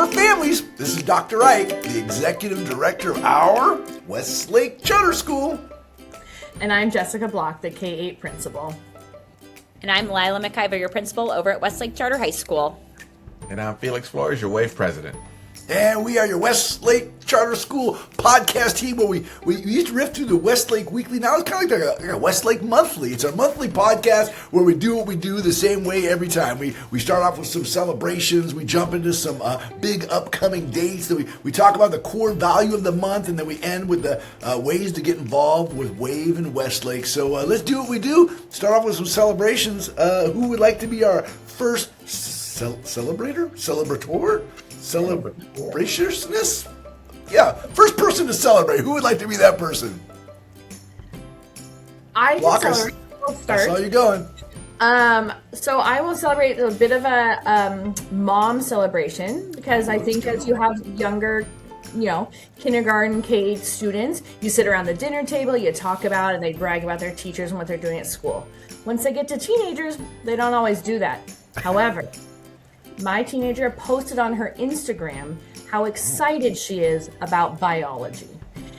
our families. This is Dr. Ike, the Executive Director of our Westlake Charter School. And I'm Jessica Block, the K-8 principal. And I'm Lila McIver, your principal over at Westlake Charter High School. And I'm Felix Flores, your WAVE president. And we are your Westlake Charter School podcast team where we used to riff through the Westlake Weekly. Now it's kind of like a Westlake Monthly. It's our monthly podcast where we do what we do the same way every time. We start off with some celebrations. We jump into some big upcoming dates. That we talk about the core value of the month, and then we end with the ways to get involved with WAVE and Westlake. So let's do what we do. Start off with some celebrations. Who would like to be our first celebrator? Celebrationist? Yeah, first person to celebrate. Who would like to be that person? I can celebrate. I saw you going. So I will celebrate a bit of a mom celebration because I think as you have younger, kindergarten, K-8 students, you sit around the dinner table, you talk about and they brag about their teachers and what they're doing at school. Once they get to teenagers, they don't always do that. However, my teenager posted on her Instagram how excited she is about biology.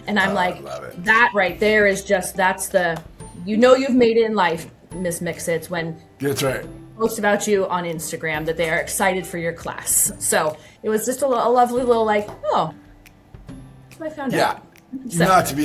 And I'm like, that right there is just, that's the, you've made it in life, Miss Mixits, when that's right. Post about you on Instagram that they are excited for your class. So it was just a lovely little like, oh, I found out. So. Not to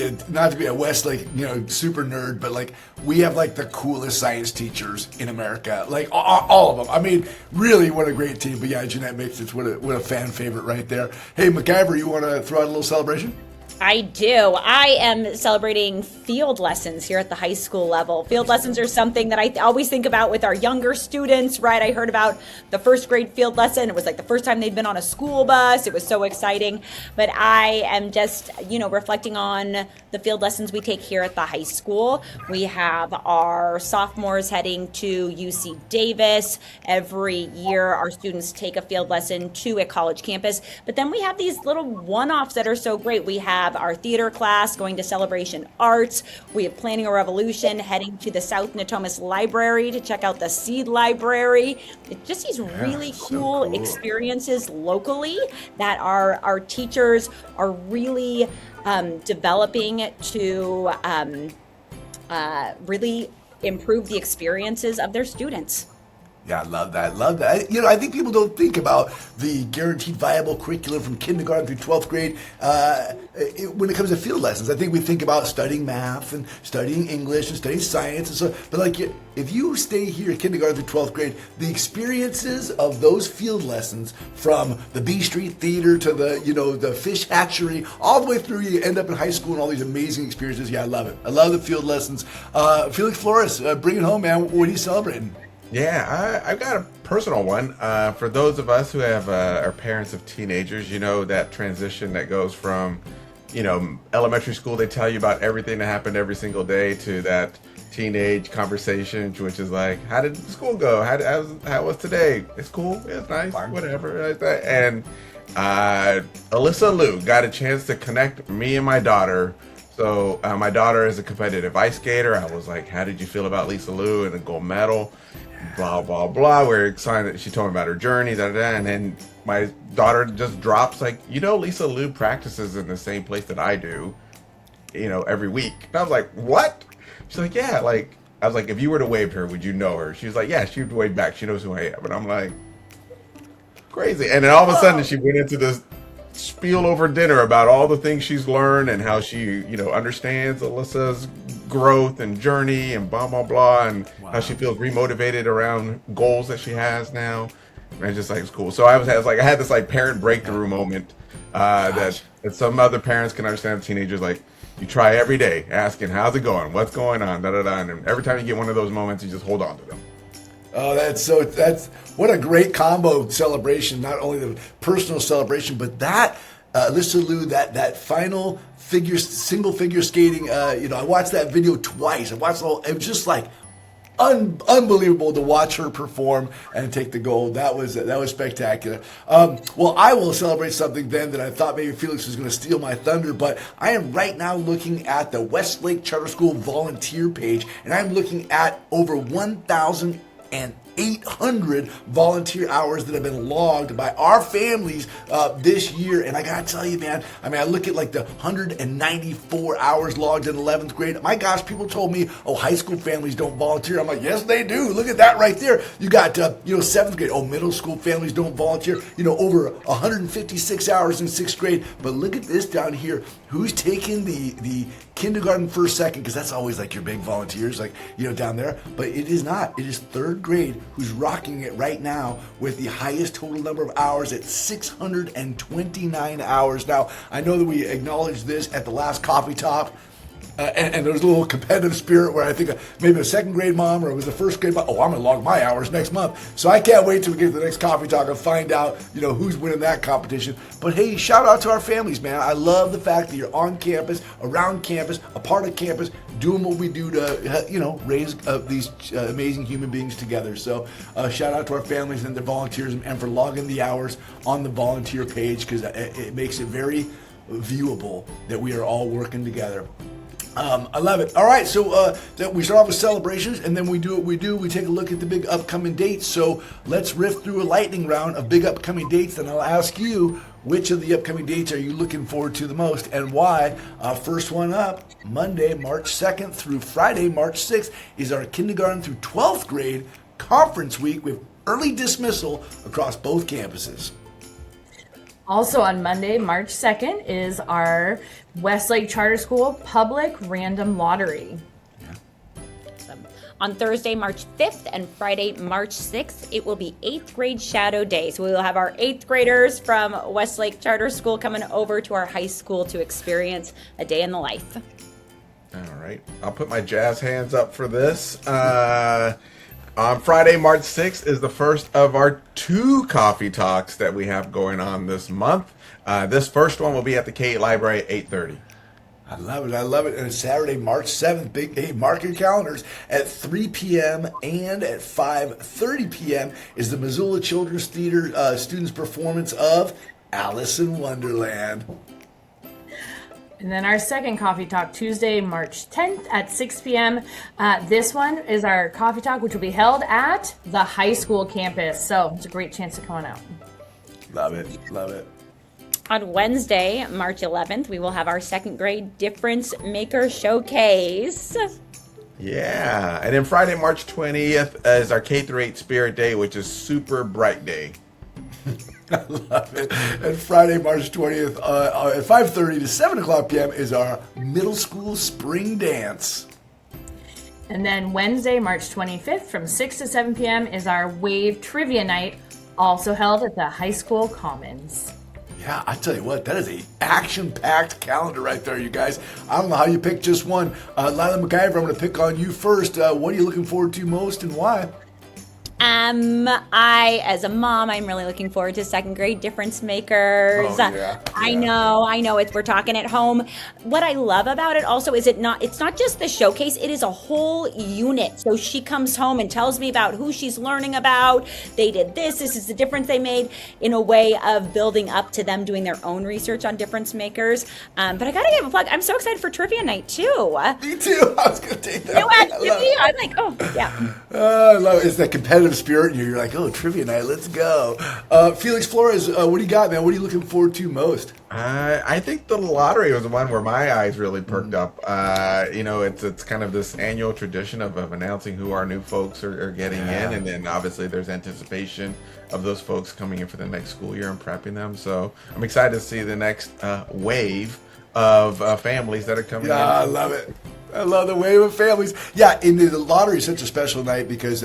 be a Westlake, super nerd, but like we have like the coolest science teachers in America, like all of them. I mean, really, what a great team. But yeah, Jeanette Mixits, what a fan favorite right there. Hey, McIver, you want to throw out a little celebration? I do. I am celebrating field lessons here at the high school level. Field lessons are something that I always think about with our younger students, right? I heard about the first grade field lesson. It was like the first time they'd been on a school bus. It was so exciting. But I am just, reflecting on the field lessons we take here at the high school. We have our sophomores heading to UC Davis. Every year, our students take a field lesson to a college campus. But then we have these little one-offs that are so great. We have our theater class going to Celebration Arts. We have Planning a Revolution heading to the South Natomas Library to check out the Seed Library. It's just these really cool experiences locally that our teachers are really developing to really improve the experiences of their students. Yeah, I love that. I think people don't think about the guaranteed viable curriculum from kindergarten through 12th grade when it comes to field lessons. I think we think about studying math and studying English and studying science and so. But like, if you stay here at kindergarten through 12th grade, the experiences of those field lessons, from the B Street Theater to the fish hatchery, all the way through, you end up in high school and all these amazing experiences. Yeah, I love it. I love the field lessons. Felix Flores, bring it home, man. What are you celebrating? Yeah, I've got a personal one. For those of us who have are parents of teenagers, that transition that goes from, elementary school, they tell you about everything that happened every single day, to that teenage conversation, which is like, how did school go? How was today? It's cool. It's nice. Whatever. Like that. And Alyssa Liu got a chance to connect me and my daughter. So my daughter is a competitive ice skater. I was like, how did you feel about Lisa Liu and the gold medal? Blah, blah, blah. We're excited. She told me about her journey, and then my daughter just drops like, Lisa Liu practices in the same place that I do, every week. And I was like, what? She's like, yeah. Like, I was like, if you were to wave her, would you know her? She was like, yeah, she would wave back. She knows who I am. And I'm like, crazy. And then all of a sudden she went into this spiel over dinner about all the things she's learned and how she, understands Alyssa's growth and journey and blah, blah, blah, and how she feels remotivated around goals that she has now. And it's just like, it's cool. So I had this like parent breakthrough moment that some other parents can understand. Teenagers, like, you try every day asking, how's it going? What's going on? Da, da, da. And every time you get one of those moments, you just hold on to them. Oh, that's what a great combo celebration. Not only the personal celebration, but that Alyssa Liu, that final single figure skating. I watched that video twice. It was just like unbelievable to watch her perform and take the gold. That was spectacular. Well, I will celebrate something then that I thought maybe Felix was going to steal my thunder, but I am right now looking at the Westlake Charter School volunteer page, and I'm looking at over 1,000 800 volunteer hours that have been logged by our families this year. And I gotta tell you, man, I mean, I look at like the 194 hours logged in 11th grade. My gosh, people told me, oh, high school families don't volunteer. I'm like, yes, they do. Look at that right there. You got, 7th grade. Oh, middle school families don't volunteer. Over 156 hours in 6th grade. But look at this down here. Who's taking the kindergarten, first, second, because that's always like your big volunteers, like, down there. But it is not. It is 3rd grade who's rocking it right now with the highest total number of hours at 629 hours. Now, I know that we acknowledged this at the last Coffee Talk. And there was a little competitive spirit where I think maybe a 2nd grade mom or it was a 1st grade mom. Oh, I'm going to log my hours next month. So I can't wait till we get to the next Coffee Talk and find out, who's winning that competition. But hey, shout out to our families, man. I love the fact that you're on campus, around campus, a part of campus, doing what we do to, raise these amazing human beings together. So shout out to our families and their volunteers and for logging the hours on the volunteer page because it makes it very viewable that we are all working together. I love it. All right, so we start off with celebrations, and then we do what we do. We take a look at the big upcoming dates. So let's riff through a lightning round of big upcoming dates, and I'll ask you, which of the upcoming dates are you looking forward to the most and why? First one up, Monday, March 2nd through Friday, March 6th, is our kindergarten through 12th grade conference week with early dismissal across both campuses. Also on Monday, March 2nd, is our Westlake Charter School Public Random Lottery. Awesome. On Thursday, March 5th and Friday, March 6th, it will be 8th grade Shadow Day. So we will have our 8th graders from Westlake Charter School coming over to our high school to experience a day in the life. All right. I'll put my jazz hands up for this. On Friday, March 6th is the first of our 2 coffee talks that we have going on this month. This first one will be at the K Library at 8:30. I love it. I love it. And it's Saturday, March 7th. Hey, mark your calendars. At 3 p.m. and at 5:30 p.m. is the Missoula Children's Theater students' performance of Alice in Wonderland. And then our second Coffee Talk, Tuesday, March 10th at 6 p.m. This one is our Coffee Talk, which will be held at the high school campus. So it's a great chance to come on out. Love it. Love it. On Wednesday, March 11th, we will have our 2nd grade Difference Maker Showcase. Yeah. And then Friday, March 20th is our K-8 Spirit Day, which is Super Bright Day. I love it. And Friday, March 20th at 5:30 to 7 o'clock p.m. is our middle school spring dance. And then Wednesday, March 25th from 6 to 7 p.m. is our Wave Trivia Night, also held at the high school commons. Yeah, I tell you what, that is a action-packed calendar right there, you guys. I don't know how you picked just one. Lila McIver, I'm going to pick on you first. What are you looking forward to most and why? As a mom, I'm really looking forward to 2nd grade Difference Makers. Oh, yeah. I know. We're talking at home. What I love about it also is it's not just the showcase, it is a whole unit. So she comes home and tells me about who she's learning about. They did this is the difference they made, in a way of building up to them doing their own research on Difference Makers. But I gotta give a plug. I'm so excited for Trivia Night too. Me too. I was gonna take that. No activity. I'm like, oh yeah. I love it. It's that competitive spirit in you. You're like, oh, Trivia Night, let's go. Felix Flores, what do you got, man? What are you looking forward to most? I think the lottery was the one where my eyes really perked up. It's kind of this annual tradition of announcing who our new folks are getting in, and then obviously there's anticipation of those folks coming in for the next school year and prepping them. So I'm excited to see the next wave of families that are coming in. Yeah, I love it. I love the wave of families. Yeah, and the lottery is such a special night because,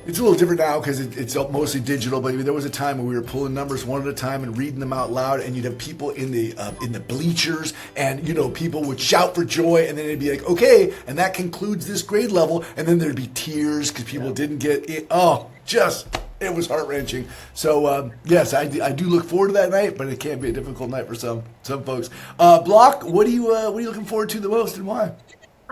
it's a little different now because it's mostly digital, but there was a time when we were pulling numbers one at a time and reading them out loud, and you'd have people in the bleachers, and people would shout for joy, and then it'd be like, okay, and that concludes this grade level, and then there'd be tears because people didn't get it. Oh, it was heart-wrenching. So yes, I do look forward to that night, but it can be a difficult night for some folks. Block, what are you looking forward to the most, and why?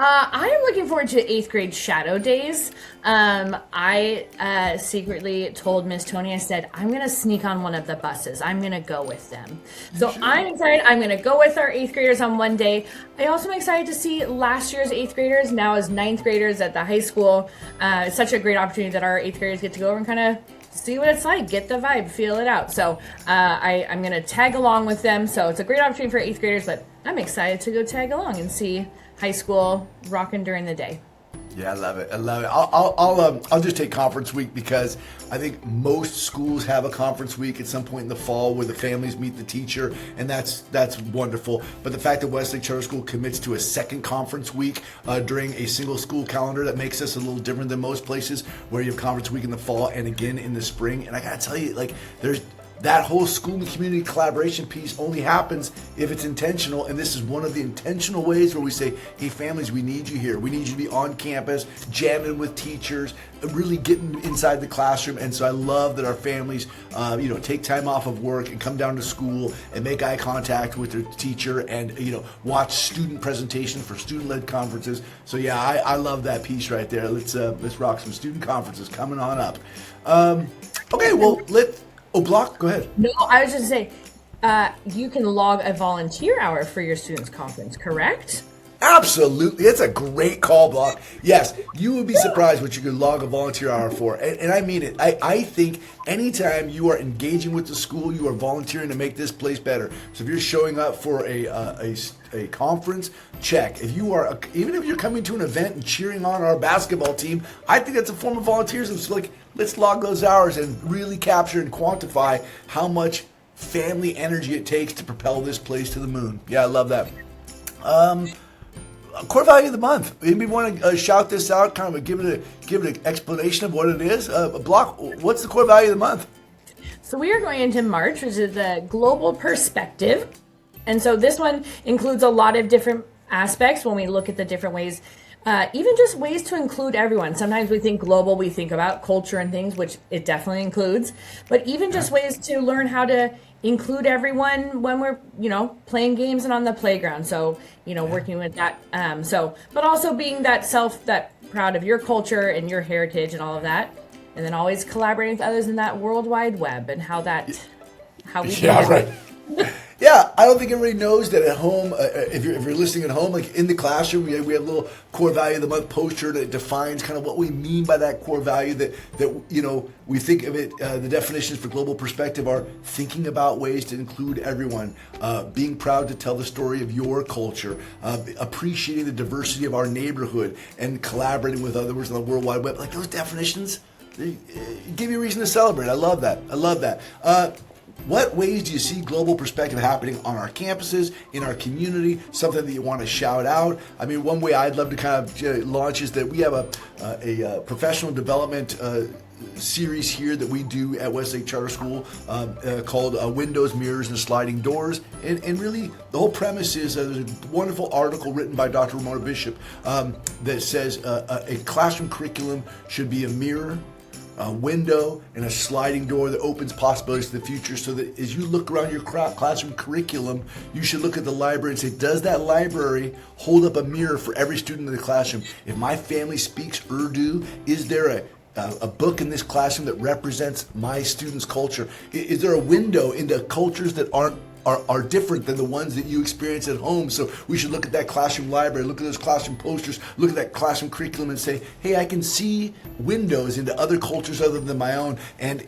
I am looking forward to 8th grade shadow days. I secretly told Miss Tony, I said, I'm going to sneak on one of the buses. I'm going to go with them. So I'm excited. I'm going to go with our 8th graders on one day. I also am excited to see last year's 8th graders now as 9th graders at the high school. It's such a great opportunity that our 8th graders get to go over and kind of see what it's like, get the vibe, feel it out. So I'm going to tag along with them. So it's a great opportunity for 8th graders, but I'm excited to go tag along and see high school rocking during the day. Yeah, I love it. I love it. I'll just take conference week because I think most schools have a conference week at some point in the fall where the families meet the teacher, and that's wonderful. But the fact that Westlake Charter School commits to a second conference week during a single school calendar, that makes us a little different than most places where you have conference week in the fall and again in the spring. And I gotta tell you, like, there's that whole school and community collaboration piece only happens if it's intentional, and this is one of the intentional ways where we say, hey families, we need you here. We need you to be on campus, jamming with teachers, really getting inside the classroom. And so I love that our families, take time off of work and come down to school and make eye contact with their teacher and, watch student presentations for student-led conferences. So yeah, I love that piece right there. Let's rock some student conferences coming on up. Okay, well, Block, go ahead. No, I was just saying, you can log a volunteer hour for your students' conference, correct? Absolutely. It's a great call, Block. Yes, you would be surprised what you could log a volunteer hour for. And I mean it. I think anytime you are engaging with the school, you are volunteering to make this place better. So if you're showing up for a conference, check. If you are, even if you're coming to an event and cheering on our basketball team, I think that's a form of volunteerism. So let's log those hours and really capture and quantify how much family energy it takes to propel this place to the moon. Yeah, I love that. Core value of the month. Anybody want to shout this out? Kind of give it an explanation of what it is. Block. What's the core value of the month? So we are going into March, which is the global perspective, and so this one includes a lot of different aspects when we look at the different ways. Even just ways to include everyone. Sometimes we think global, we think about culture and things, which it definitely includes, but even just ways to learn how to include everyone when we're, playing games and on the playground. So, working with that. But also being that proud of your culture and your heritage and all of that. And then always collaborating with others in that World Wide Web and how we do that. Right. Yeah, I don't think everybody knows that at home, if you're listening at home, like in the classroom, we have a little core value of the month poster that defines kind of what we mean by that core value, that we think of it, the definitions for global perspective are thinking about ways to include everyone, being proud to tell the story of your culture, appreciating the diversity of our neighborhood, and collaborating with others on the World Wide Web. Like those definitions, they give you a reason to celebrate. I love that. What ways do you see global perspective happening on our campuses, in our community, something that you want to shout out? I mean, one way I'd love to kind of launch is that we have a professional development series here that we do at Westlake Charter School called Windows, Mirrors, and Sliding Doors. And really, the whole premise is there's a wonderful article written by Dr. Ramona Bishop that says a classroom curriculum should be a mirror, a window, and a sliding door that opens possibilities to the future, so that as you look around your classroom curriculum, you should look at the library and say, does that library hold up a mirror for every student in the classroom? If my family speaks Urdu, is there a book in this classroom that represents my students' culture? Is there a window into cultures that are different than the ones that you experience at home? So we should look at that classroom library, look at those classroom posters, look at that classroom curriculum and say, hey, I can see windows into other cultures other than my own, and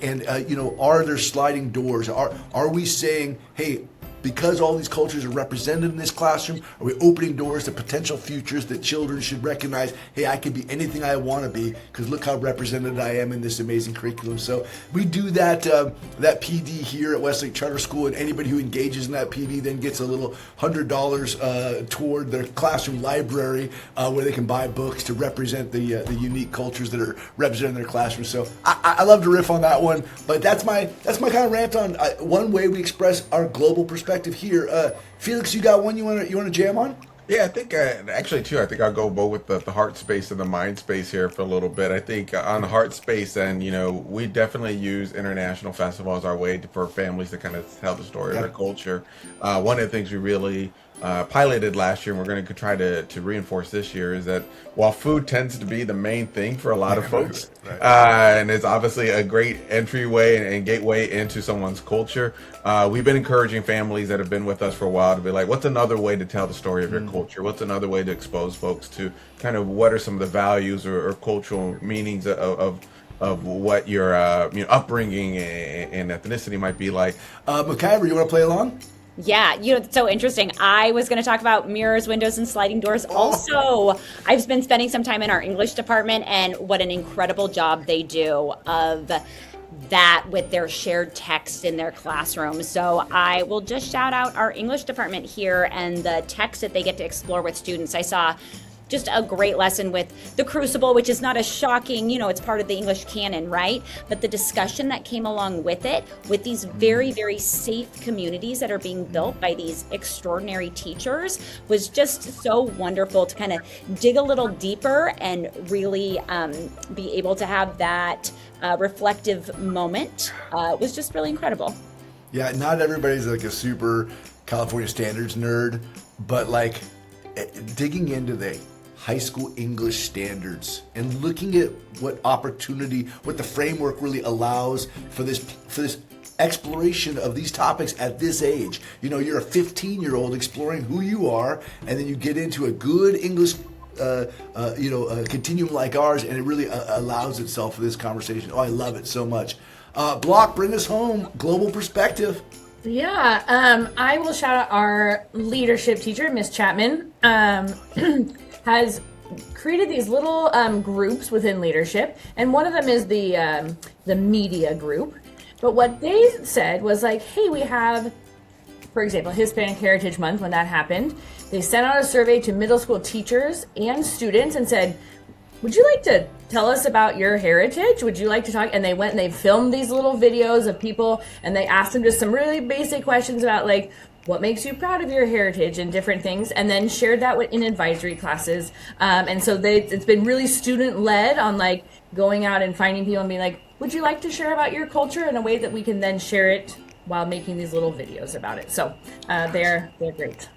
are there sliding doors? Are we saying, hey, because all these cultures are represented in this classroom, are we opening doors to potential futures that children should recognize, hey, I can be anything I want to be because look how represented I am in this amazing curriculum. So we do that PD here at Westlake Charter School, and anybody who engages in that PD then gets a little $100 toward their classroom library where they can buy books to represent the unique cultures that are represented in their classroom. So I love to riff on that one, but that's my kind of rant on one way we express our global perspective here. Felix, you got one you want to jam on? Yeah, I think actually too. I think I'll go both with the heart space and the mind space here for a little bit. I think on the heart space, and we definitely use international festival as our way for families to kind of tell the story of their culture. One of the things we really piloted last year, and we're going to try to reinforce this year, is that while food tends to be the main thing for a lot of folks, and it's obviously a great entryway and gateway into someone's culture, we've been encouraging families that have been with us for a while to be like, what's another way to tell the story of your culture? What's another way to expose folks to kind of what are some of the values or cultural meanings of what your upbringing and ethnicity might be like. McIver, you want to play along? Yeah, it's so interesting. I was going to talk about mirrors, windows, and sliding doors. Also, I've been spending some time in our English department, and what an incredible job they do of that with their shared text in their classroom. So I will just shout out our English department here and the text that they get to explore with students. I saw just a great lesson with the Crucible, which is not as shocking, it's part of the English canon, right? But the discussion that came along with it, with these very, very safe communities that are being built by these extraordinary teachers, was just so wonderful to kind of dig a little deeper and really be able to have that reflective moment. Was just really incredible. Yeah, not everybody's like a super California standards nerd, but like digging into the high school English standards and looking at what the framework really allows for this exploration of these topics at this age. You're a 15-year-old exploring who you are, and then you get into a good English continuum like ours, and it really allows itself for this conversation. Oh, I love it so much. Block, bring us home. Global perspective. Yeah, I will shout out our leadership teacher, Miss Chapman, has created these little groups within leadership, and one of them is the media group. But what they said was like, hey, we have, for example, Hispanic Heritage Month. When that happened, they sent out a survey to middle school teachers and students and said, would you like to tell us about your heritage? Would you like to talk? And they went and they filmed these little videos of people, and they asked them just some really basic questions about like, what makes you proud of your heritage and different things, and then shared that in advisory classes. And so it's been really student-led on like going out and finding people and being like, would you like to share about your culture in a way that we can then share it while making these little videos about it. So they're great.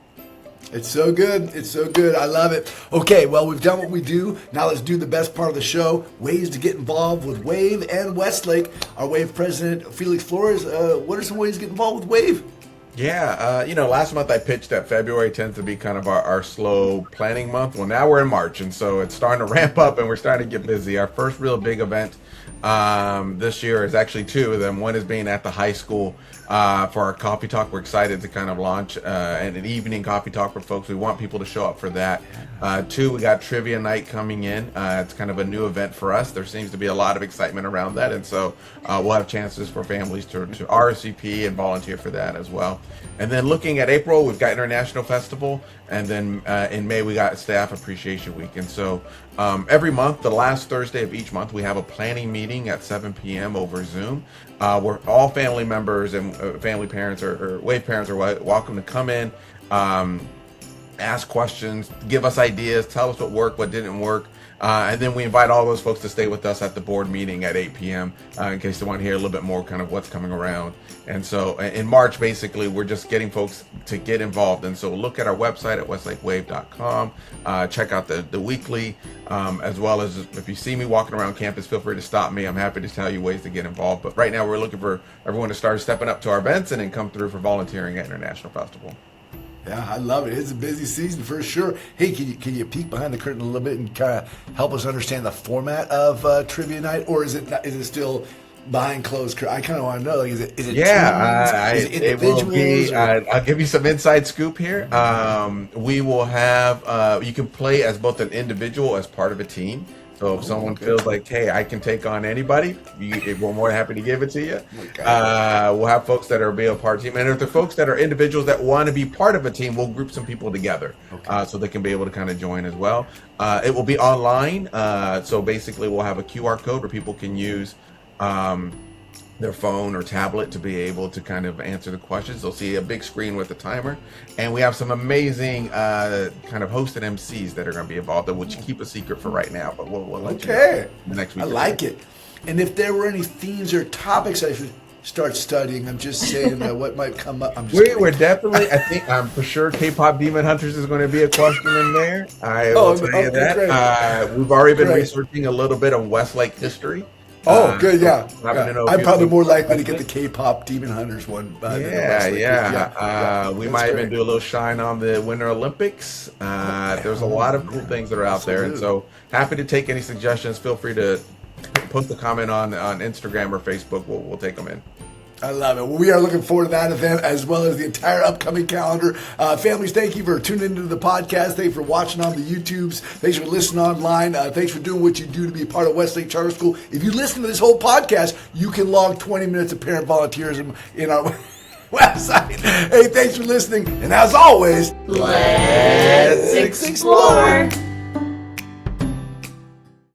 It's so good. It's so good. I love it. Okay, well, we've done what we do. Now let's do the best part of the show, ways to get involved with WAVE and Westlake. Our WAVE president, Felix Flores, what are some ways to get involved with WAVE? Yeah, last month I pitched that February tends to be kind of our slow planning month. Well, now we're in March, and so it's starting to ramp up, and we're starting to get busy. Our first real big event this year is actually two of them. One is being at the high school for our coffee talk. We're excited to kind of launch an evening coffee talk for folks. We want people to show up for that. Two, we got trivia night coming in. It's kind of a new event for us. There seems to be a lot of excitement around that, and so we'll have chances for families to RSVP and volunteer for that as well. And then looking at April, we've got International Festival, and then in May we got Staff Appreciation Week. And so every month, the last Thursday of each month, we have a planning meeting at 7 p.m. over Zoom, where all family members and family parents or WAVE parents are welcome to come in, ask questions, give us ideas, tell us what worked, what didn't work. And then we invite all those folks to stay with us at the board meeting at 8 p.m. In case they want to hear a little bit more kind of what's coming around. And so in March, basically, we're just getting folks to get involved. And so look at our website at westlakewave.com. Check out the weekly, as well as if you see me walking around campus, feel free to stop me. I'm happy to tell you ways to get involved. But right now, we're looking for everyone to start stepping up to our events and then come through for volunteering at International Festival. Yeah, I love it. It's a busy season for sure. Hey, can you peek behind the curtain a little bit and kind of help us understand the format of trivia night, or is it still behind closed curtains? I kind of want to know. Like, is it teams? Is it individuals? It will be. I'll give you some inside scoop here. We will have. You can play as both an individual as part of a team. So if someone feels like, hey, I can take on anybody, we're more than happy to give it to you. We'll have folks that are being a part of the team. And if the folks that are individuals that want to be part of a team, we'll group some people together so they can be able to kind of join as well. It will be online. So basically, we'll have a QR code where people can use their phone or tablet to be able to kind of answer the questions. They'll see a big screen with a timer, and we have some amazing kind of hosted MCs that are going to be involved, which keep a secret for right now, but we'll let you know the next week. I like it. And if there were any themes or topics I start studying. I'm just saying what might come up. I'm just kidding. We're definitely, I'm for sure K-pop Demon Hunters is going to be a question in there. I will tell you that. Great. We've already been Great. researching a little bit of Westlake history. Good, yeah. I'm probably more likely to get the the K-pop Demon Hunters one. We might even do a little shine on the Winter Olympics. There's a lot of cool things that are out there, and so happy to take any suggestions. Feel free to post a comment on Instagram or Facebook. We'll take them in. I love it. Well, we are looking forward to that event as well as the entire upcoming calendar. Families, thank you for tuning into the podcast. Thank you for watching on the YouTubes. Thanks for listening online. Thanks for doing what you do to be a part of Westlake Charter School. If you listen to this whole podcast, you can log 20 minutes of parent volunteerism in our website. Hey, thanks for listening. And as always, Let's explore.